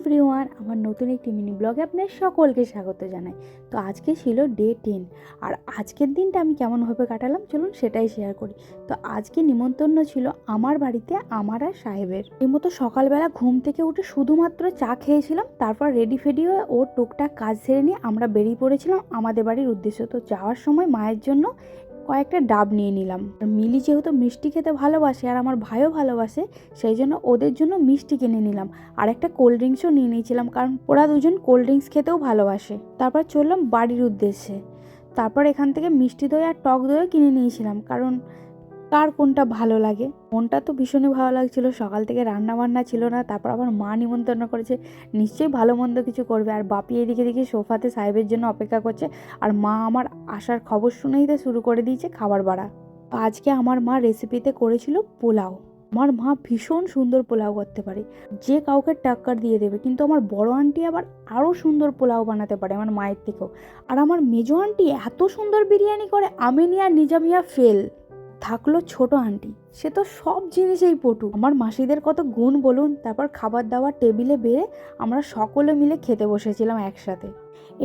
Everyone, আমার নতুন একটি মিনি ব্লগে আপনাদের সকলকে স্বাগত জানাই। তো আজকে ছিল ডে 10, আর আজকের দিনটা আমি কেমনভাবে কাটালাম চলুন সেটাই শেয়ার করি। তো আজকে নিমন্ত্রণ ছিল আমার বাড়িতে, আমার আর সাহেবের। এই মতো সকালবেলা ঘুম থেকে উঠে শুধুমাত্র চা খেয়েছিলাম, তারপর রেডি ফেডি হয়ে ওর টুকটাক কাজ সেরে নিয়ে আমরা বেরিয়ে পড়েছিলাম আমাদের বাড়ির উদ্দেশ্যে। তো যাওয়ার সময় মায়ের জন্য কয়েকটা ডাব নিয়ে নিলাম। মিলি যেহেতু মিষ্টি খেতে ভালোবাসে আর আমার ভাইও ভালোবাসে, সেই জন্য ওদের জন্য মিষ্টি কিনে নিলাম। আর একটা কোল্ড ড্রিঙ্কসও নিয়ে নিয়েছিলাম, কারণ ওরা দুজন কোল্ড ড্রিঙ্কস খেতেও ভালোবাসে। তারপর চললাম বাড়ির উদ্দেশ্যে। তারপর এখান থেকে মিষ্টি দই আর টক দইও কিনে নিয়েছিলাম, কারণ কার কোনটা ভালো লাগে। মনটা তো ভীষণই ভালো লাগছিল, সকাল থেকে রান্না বান্না ছিল না, তারপর আবার মা নিমন্ত্রণ করেছে, নিশ্চয়ই ভালো মন্দ কিছু করবে। আর বাপি এদিকে দিকে সোফাতে সাহেবের জন্য অপেক্ষা করছে, আর মা আমার আসার খবর শুনেই তো শুরু করে দিয়েছে খাবার বাড়া। আজকে আমার মা রেসিপিতে করেছিল পোলাও। আমার মা ভীষণ সুন্দর পোলাও করতে পারে, যে কাউকে টাক্কার দিয়ে দেবে। কিন্তু আমার বড় আন্টি আবার আরও সুন্দর পোলাও বানাতে পারে আমার মায়ের থেকেও। আর আমার মেজো আন্টি এত সুন্দর বিরিয়ানি করে, আমিনি আর নিজামিয়া ফেল। থাকলো ছোট আন্টি, সে তো সব জিনিসেই পটু। আমার মাসিদের কত গুণ বলুন। তারপর খাবার দাবার টেবিলে বেড়ে আমরা সকলে মিলে খেতে বসেছিলাম একসাথে।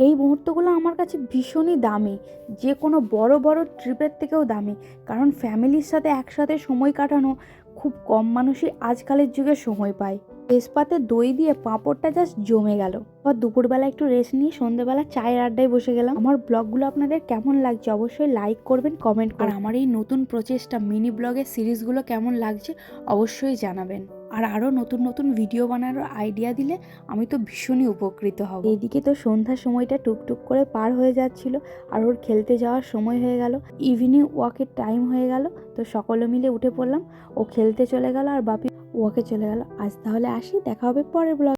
এই মুহূর্তগুলো আমার কাছে ভীষণই দামি, যে কোনো বড় বড় ট্রিপের থেকেও দামি। কারণ ফ্যামিলির সাথে একসাথে সময় কাটানো খুব কম মানুষই আজকালের যুগে সময় পায়। তেজপাতে দই দিয়ে পাঁপড়টা জাস্ট জমে গেল। আবার দুপুরবেলা একটু রেস্ট নিয়ে সন্ধ্যেবেলা চায়ের আড্ডায় বসে গেলাম। আমার ব্লগগুলো আপনাদের কেমন লাগছে অবশ্যই লাইক করবেন, কমেন্ট করবেন। আর আমার এই নতুন প্রচেষ্টা মিনি ব্লগের সিরিজগুলো কেমন লাগছে অবশ্যই জানাবেন। আর আরও নতুন নতুন ভিডিও বানানোর আইডিয়া দিলে আমি তো ভীষণই উপকৃত হব। এইদিকে তো সন্ধ্যার সময়টা টুকটুক করে পার হয়ে যাচ্ছিল, আর ওর খেলতে যাওয়ার সময় হয়ে গেল, ইভিনিং ওয়াকের টাইম হয়ে গেল। তো সকলে মিলে উঠে পড়লাম, ও খেলতে চলে গেল আর বাপি ওয়াকে চলে গেল। আজ তাহলে আসি, দেখা হবে পরের ব্লগ।